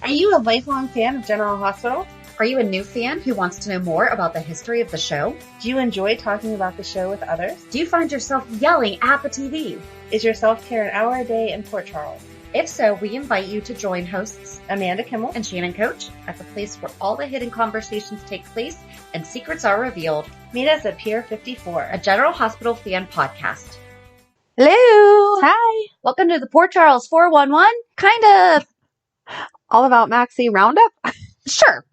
Are you a lifelong fan of General Hospital? Are you a new fan who wants to know more about the history of the show? Do you enjoy talking about the show with others? Do you find yourself yelling at the TV? Is your self-care an hour a day in Port Charles? If so, we invite you to join hosts Amanda Kimmel and Shannon Coach at the place where all the hidden conversations take place and secrets are revealed. Meet us at Pier 54, a General Hospital fan podcast. Hello. Hi. Welcome to the Port Charles 411. Kind of all about Maxie Roundup? Sure.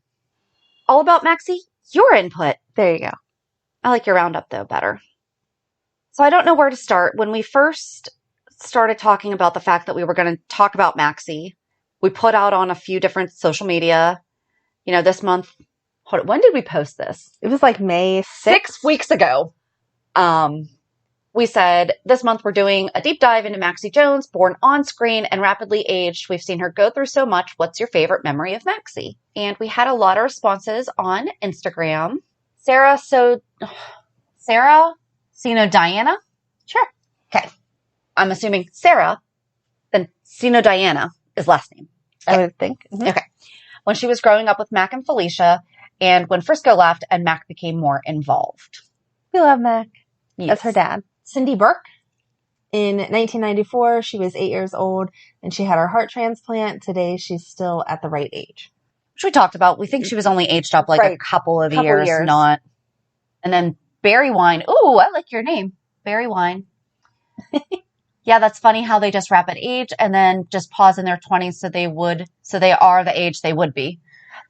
All about Maxie, your input. There you go. I like your roundup, though, better. So I don't know where to start. When we first started talking about the fact that we were going to talk about Maxie, we put out on a few different social media, this month. When did we post this? It was like May 6th. 6 weeks ago. We said, this month we're doing a deep dive into Maxie Jones, born on screen and rapidly aged. We've seen her go through so much. What's your favorite memory of Maxie? And we had a lot of responses on Instagram. Sarah Sino Diana? Sure. Okay. I'm assuming Sarah, then Sino Diana is last name. Okay. I would think. Mm-hmm. Okay. When she was growing up with Mac and Felicia, and when Frisco left and Mac became more involved. We love Mac. Yes. That's her dad. Cindy Burke. In 1994, she was 8 years old and she had her heart transplant. Today, she's still at the right age. Which we talked about. We think she was only aged up a couple of years, not. And then Barry Wine. Ooh, I like your name. Barry Wine. Yeah, that's funny how they just rapid age and then just pause in their 20s so they are the age they would be.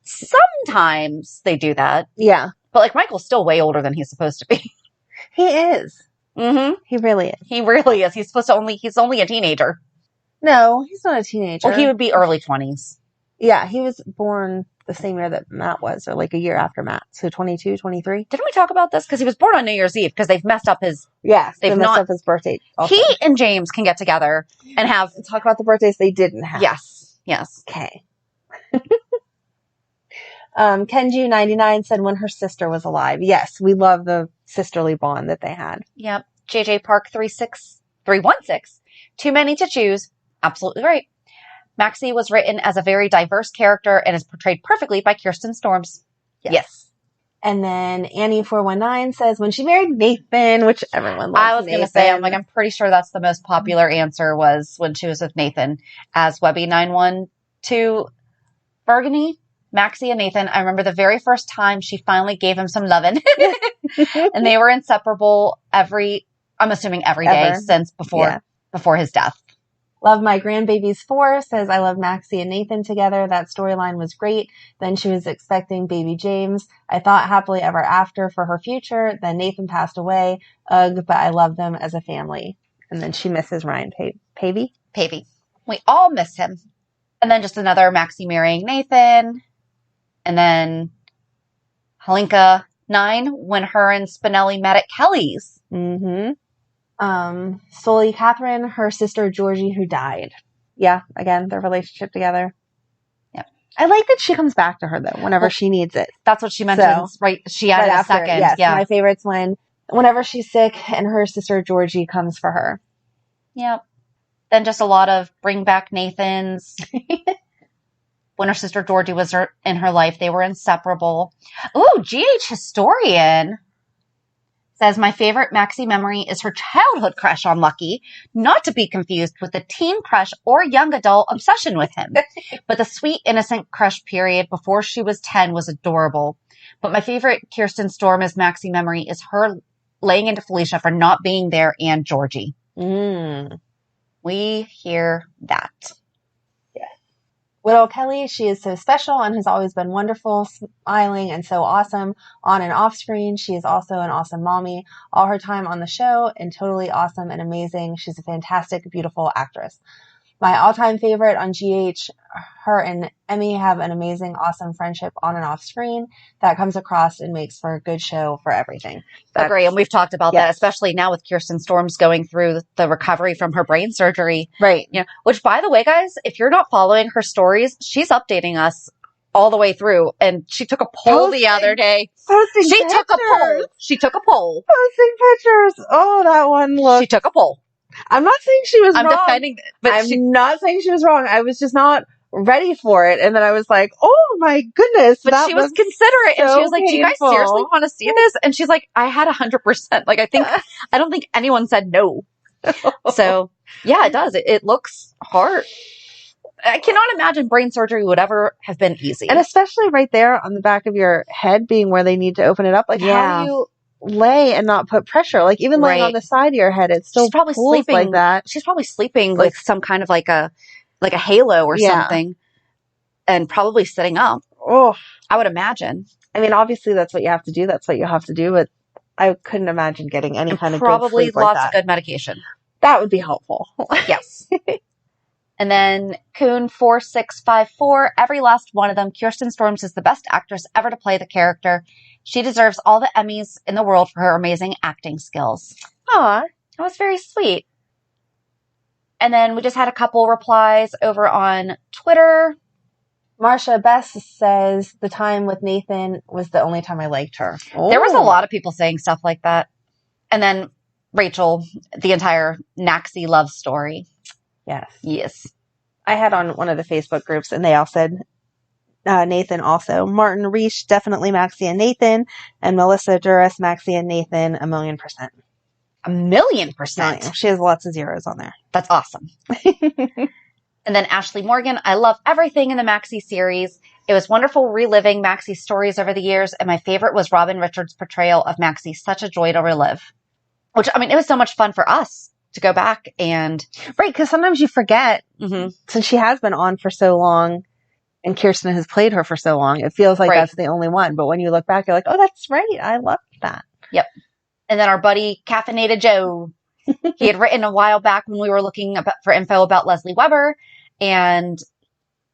Sometimes they do that. Yeah. But Michael's still way older than he's supposed to be. He is. Mm-hmm. He really is. He really is. He's only a teenager. No, he's not a teenager. Well, he would be early 20s. Yeah, he was born the same year that Matt was, or a year after Matt. So 22, 23. Didn't we talk about this? Because he was born on New Year's Eve because they've messed up his... Yes, they messed up his birthday also. He and James can get together and talk about the birthdays they didn't have. Yes. Okay. Kenju99 said when her sister was alive. Yes, we love the sisterly bond that they had. Yep. JJ Park 316. Too many to choose. Absolutely right. Maxie was written as a very diverse character and is portrayed perfectly by Kirsten Storms. Yes. And then Annie419 says when she married Nathan, which everyone loves. I was going to say, I'm pretty sure that's the most popular answer was when she was with Nathan as Webby912 Burgundy. Maxie and Nathan, I remember the very first time she finally gave him some lovin'. And they were inseparable I'm assuming every day since before his death. Love My Grandbabies 4 says, I love Maxie and Nathan together. That storyline was great. Then she was expecting baby James. I thought happily ever after for her future. Then Nathan passed away. Ugh, but I love them as a family. And then she misses Ryan Pavey. We all miss him. And then just another Maxie marrying Nathan. And then Halinka 9 when her and Spinelli met at Kelly's. Mm-hmm. Solely Catherine, her sister Georgie, who died. Yeah, again, their relationship together. Yep. I like that she comes back to her, though, whenever she needs it. That's what she mentions, right? She added a second. Yes, yeah. My favorite's whenever she's sick and her sister Georgie comes for her. Yep. Then just a lot of bring back Nathan's. When her sister Georgie was in her life, they were inseparable. Ooh, GH Historian says, my favorite Maxie memory is her childhood crush on Lucky, not to be confused with the teen crush or young adult obsession with him. But the sweet, innocent crush period before she was 10 was adorable. But my favorite Kirsten Storms Maxie memory is her laying into Felicia for not being there and Georgie. We hear that. Widow Kelly, she is so special and has always been wonderful, smiling, and so awesome on and off screen. She is also an awesome mommy. All her time on the show and totally awesome and amazing. She's a fantastic, beautiful actress. My all-time favorite on GH, her and Emmy have an amazing, awesome friendship on and off screen that comes across and makes for a good show for everything. Agree, and we've talked about that, especially now with Kirsten Storms going through the recovery from her brain surgery. Right. Which, by the way, guys, if you're not following her stories, she's updating us all the way through. And she took a poll the other day. She took a poll. Posting pictures. Oh, that one look. She took a poll. I'm not saying she was wrong. I'm defending, but I'm not saying she was wrong. I was just not ready for it. And then I was like, oh my goodness. But that she was considerate, and she so was like, do you guys painful. seriously want to see this? And she's like, I had 100%. Like, I don't think anyone said no. So yeah, it does. It looks hard. I cannot imagine brain surgery would ever have been easy. And especially right there on the back of your head being where they need to open it up. Like, how do you lay and not put pressure? Like, even laying on the side of your head, it still she's probably pulls sleeping like that. She's probably sleeping with some kind of like a halo or something, and probably sitting up. Oh, I would imagine. I mean, obviously that's what you have to do. That's what you have to do. But I couldn't imagine getting any kind of good probably sleep like lots that. of good medication. That would be helpful. Yes. And then Coon 4654, every last one of them. Kirsten Storms is the best actress ever to play the character. She deserves all the Emmys in the world for her amazing acting skills. Aw. That was very sweet. And then we just had a couple replies over on Twitter. Marsha Bess says the time with Nathan was the only time I liked her. Oh. There was a lot of people saying stuff like that. And then Rachel, the entire Maxie love story. Yes. Yes. I had on one of the Facebook groups, and they all said Nathan also. Martin Reich, definitely Maxie and Nathan. And Melissa Duras, Maxie and Nathan, 1,000,000%. 1,000,000%. She has lots of zeros on there. That's awesome. And then Ashley Morgan, I love everything in the Maxie series. It was wonderful reliving Maxie's stories over the years, and my favorite was Robin Richards' portrayal of Maxie. Such a joy to relive. Which, I mean, it was so much fun for us to go back and... Right, because sometimes you forget, since she has been on for so long, and Kirsten has played her for so long, it feels like that's the only one. But when you look back, you're like, oh, that's right. I loved that. Yep. And then our buddy, Caffeinated Joe, he had written a while back when we were looking for info about Leslie Weber, and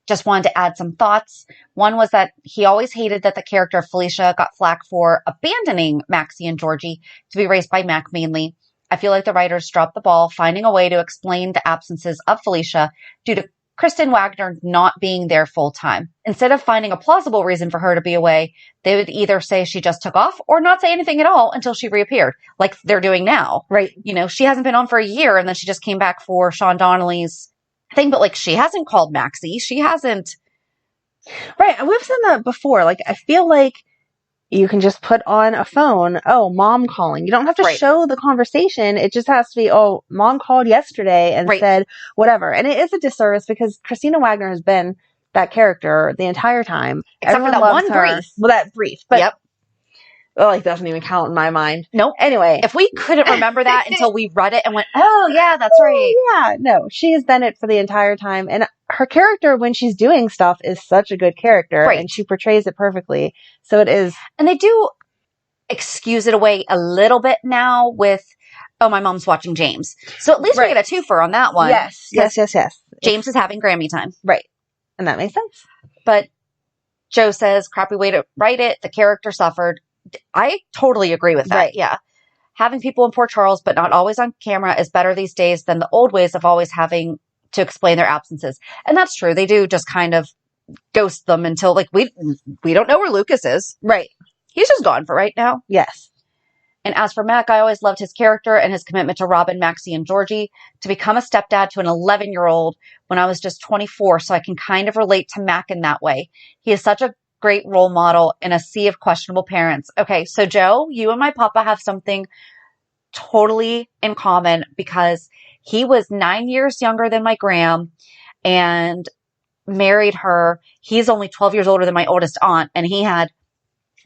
just wanted to add some thoughts. One was that he always hated that the character of Felicia got flack for abandoning Maxie and Georgie to be raised by Mac mainly. I feel like the writers dropped the ball, finding a way to explain the absences of Felicia due to Kristen Wagner not being there full time. Instead of finding a plausible reason for her to be away, they would either say she just took off or not say anything at all until she reappeared, like they're doing now. Right. You know, she hasn't been on for a year, and then she just came back for Sean Donnelly's thing, but like she hasn't called Maxie. She hasn't. Right. And we've said that before. Like, I feel like you can just put on a phone, oh, mom calling. You don't have to show the conversation. It just has to be, oh, mom called yesterday and said whatever. And it is a disservice because Christina Wagner has been that character the entire time. Except for that one brief. Well, that brief. But well, it doesn't even count in my mind. Nope. Anyway. If we couldn't remember that until we read it and went, oh, yeah, that's right. Yeah, no, she has been it for the entire time. And her character, when she's doing stuff, is such a good character. Right. And she portrays it perfectly. So it is. And they do excuse it away a little bit now with, oh, my mom's watching James. So at least we get a twofer on that one. Yes. James is having Grammy time. Right. And that makes sense. But Joe says, crappy way to write it. The character suffered. I totally agree with that. Right. Yeah. Having people in Port Charles, but not always on camera, is better these days than the old ways of always having to explain their absences. And that's true. They do just kind of ghost them until, like, we don't know where Lucas is. Right. He's just gone for right now. Yes. And as for Mac, I always loved his character and his commitment to Robin, Maxie, and Georgie. To become a stepdad to an 11-year-old when I was just 24, so I can kind of relate to Mac in that way. He is such a great role model in a sea of questionable parents. Okay, so Joe, you and my papa have something totally in common because he was 9 years younger than my gram and married her. He's only 12 years older than my oldest aunt, and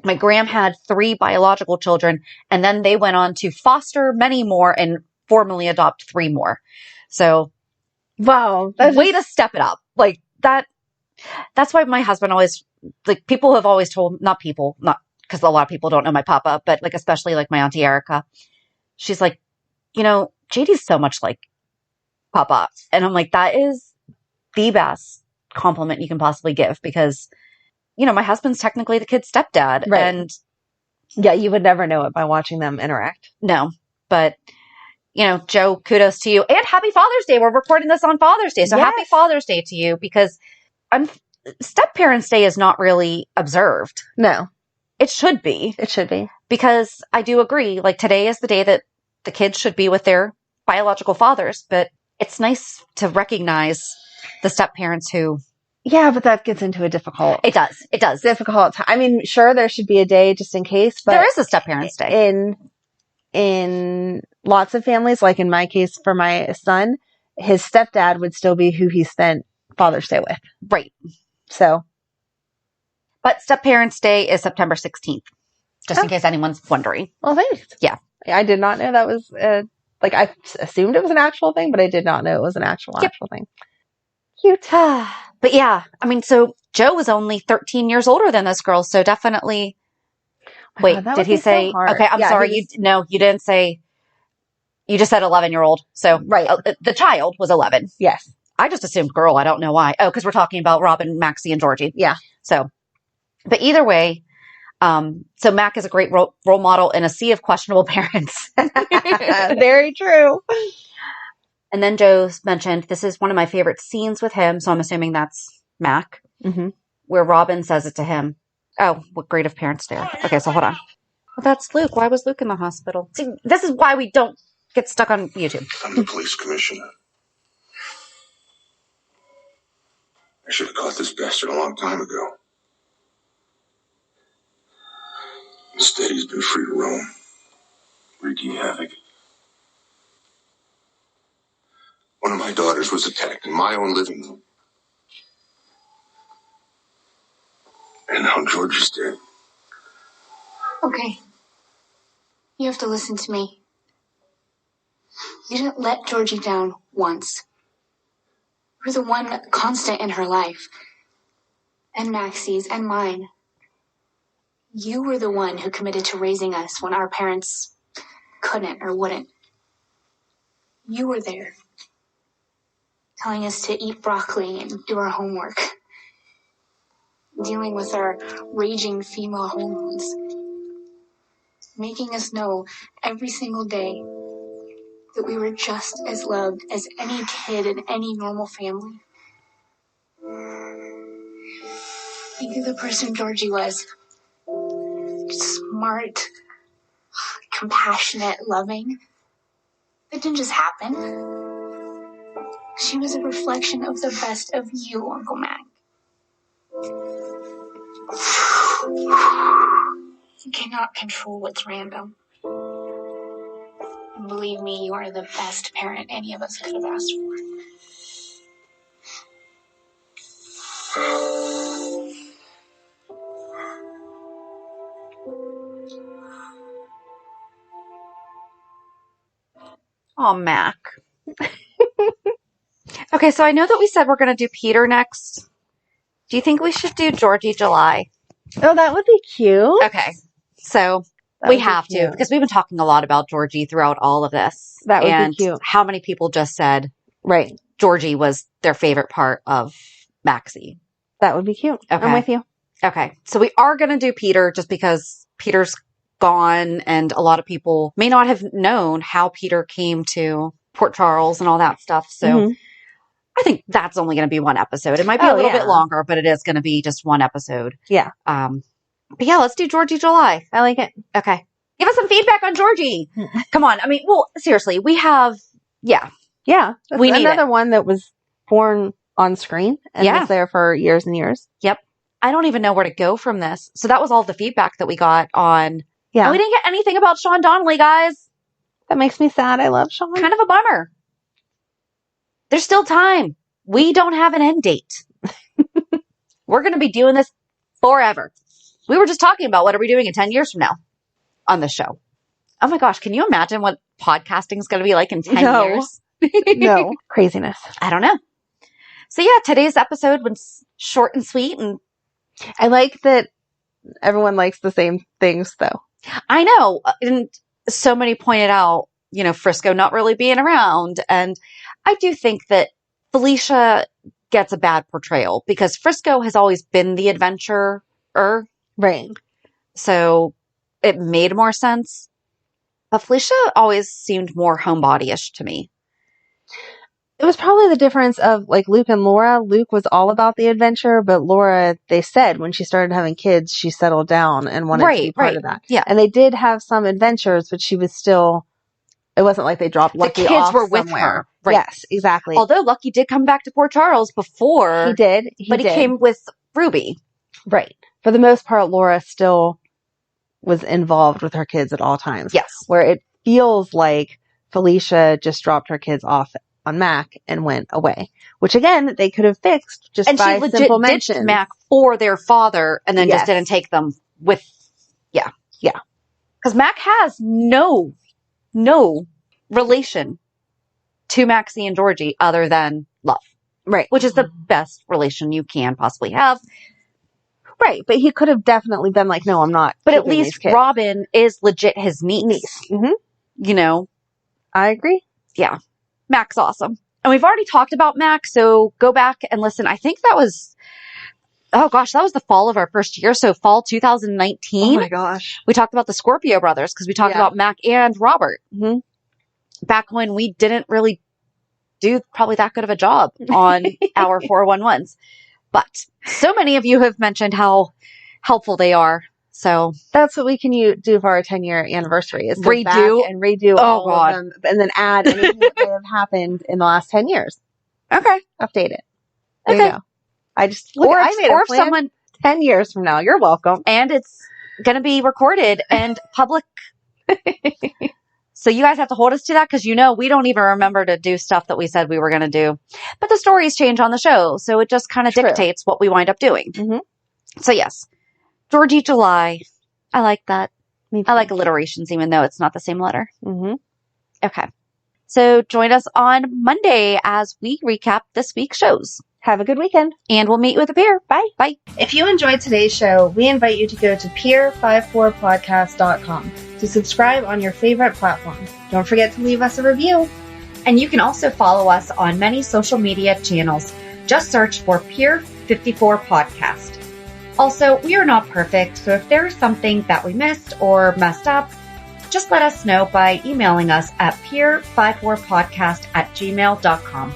my gram had 3 biological children, and then they went on to foster many more and formally adopt 3 more. So, wow, way to step it up. Like that. That's why my husband always, like, people have always told, not because a lot of people don't know my papa, but like, especially like my auntie Erica, she's like, you know, JD's so much like papa. And I'm like, that is the best compliment you can possibly give because, you know, my husband's technically the kid's stepdad. Right. And yeah, you would never know it by watching them interact. No, but you know, Joe, kudos to you and happy Father's Day. We're recording this on Father's Day. So happy Father's Day to you because Step-Parents Day is not really observed. No. It should be. It should be. Because I do agree, like today is the day that the kids should be with their biological fathers, but it's nice to recognize the step-parents who Yeah, but that gets into a difficult It does. It does. difficult time. I mean, sure, there should be a day just in case, but There is a step-parents day. in lots of families, like in my case for my son, his stepdad would still be who he spent Father's Day with. Right. So, But step-parents day is September 16th, just in case anyone's wondering. well, thanks. Yeah. I did not know that was, like, I assumed it was an actual thing, but I did not know it was an actual thing. Cute. But yeah, I mean, so Joe was only 13 years older than this girl, so definitely. Wait, God, that did would he be so say? hard. Okay, I'm Yeah, sorry. he was- You didn't say. You just said 11-year-old. So Right. The child was 11. Yes. I just assumed girl. I don't know why. Oh, because we're talking about Robin, Maxie, and Georgie. Yeah. So, but either way, so Mac is a great role model in a sea of questionable parents. Very true. And then Joe mentioned, this is one of my favorite scenes with him. So I'm assuming that's Mac, where Robin says it to him. Oh, what great of parents there. Okay, so hold on. Well, that's Luke. Why was Luke in the hospital? See, this is why we don't get stuck on YouTube. I'm the police commissioner. I should have caught this bastard a long time ago. Instead, he's been free to roam, wreaking havoc. One of my daughters was attacked in my own living room. And now George is dead. Okay. You have to listen to me. You didn't let Georgie down once. You were the one constant in her life. And Maxie's and mine. You were the one who committed to raising us when our parents couldn't or wouldn't. You were there. Telling us to eat broccoli and do our homework. Dealing with our raging female hormones. Making us know every single day that we were just as loved as any kid in any normal family. You knew the person Georgie was. Smart, compassionate, loving. It didn't just happen. She was a reflection of the best of you, Uncle Mac. You cannot control what's random. And believe me, you are the best parent any of us could have asked for. Oh, Mac. Okay, so I know that we said we're going to do Peter next. Do you think we should do Georgie July? Oh, that would be cute. Okay, so That we would be have to cute. because we've been talking a lot about Georgie throughout all of this. That would be and cute. How many people just said Right. Georgie was their favorite part of Maxie? That would be cute. Okay. I'm with you. Okay, so we are going to do Peter just because Peter's gone and a lot of people may not have known how Peter came to Port Charles and all that stuff. So I think that's only going to be one episode. It might be a little bit longer, but it is going to be just one episode. Yeah. But yeah, let's do Georgie July. I like it. Okay. Give us some feedback on Georgie. Come on. I mean, well, seriously, we have, Yeah. That's We need another one that was born on screen and was there for years and years. Yep. I don't even know where to go from this. So that was all the feedback that we got on. Yeah. And we didn't get anything about Sean Donnelly, guys. That makes me sad. I love Sean. Kind of a bummer. There's still time. We don't have an end date. We're going to be doing this forever. We were just talking about what are we doing in 10 years from now on this show. Oh my gosh. Can you imagine what podcasting is going to be like in 10 years? No. Craziness. I don't know. So yeah, today's episode was short and sweet. And I like that everyone likes the same things though. I know. And so many pointed out, Frisco not really being around. And I do think that Felicia gets a bad portrayal because Frisco has always been the adventurer. Right. So it made more sense. But Felicia always seemed more homebody-ish to me. It was probably the difference of like Luke and Laura. Luke was all about the adventure, but Laura, they said when she started having kids, she settled down and wanted to be part of that. Yeah. And they did have some adventures, but she was still It wasn't like they dropped Lucky the kids off were with somewhere. her. Right. Yes, exactly. Although Lucky did come back to Port Charles before. He did. But he came with Ruby. Right. For the most part, Laura still was involved with her kids at all times. Yes. Where it feels like Felicia just dropped her kids off on Mac and went away. Which, again, they could have fixed just And by she legit simple ditched mention. Mac for their father and then Yes. just didn't take them with. Yeah. Yeah. Because Mac has no relation to Maxie and Georgie other than love. Right. Which is the best relation you can possibly have. Right. But he could have definitely been like, no, I'm not. But at keeping these least kids. Robin is legit his niece. Mm-hmm. You know? I agree. Yeah. Mac's awesome. And we've already talked about Mac, so go back and listen. I think that was, oh gosh, that was the fall of our first year. So fall 2019. Oh my gosh. We talked about the Scorpio brothers because we talked about Mac and Robert. Mm-hmm. Back when we didn't really do probably that good of a job on our 411s. But so many of you have mentioned how helpful they are. So that's what we can do for our 10-year anniversary is go redo back and redo all of them and then add anything that may have happened in the last 10 years. Okay. Update it. There you go. I just, or I made a plan someone 10 years from now. You're welcome. And it's going to be recorded and public. So you guys have to hold us to that because we don't even remember to do stuff that we said we were going to do. But the stories change on the show. So it just kind of dictates what we wind up doing. Mm-hmm. So yes, Georgie July. I like that. I like alliterations even though it's not the same letter. Mm-hmm. Okay. So join us on Monday as we recap this week's shows. Have a good weekend. And we'll meet you at the pier. Bye. Bye. If you enjoyed today's show, we invite you to go to pier54podcast.com to subscribe on your favorite platform. Don't forget to leave us a review. And you can also follow us on many social media channels. Just search for Pier 54 Podcast. Also, we are not perfect, so if there is something that we missed or messed up, just let us know by emailing us at pier54podcast@gmail.com.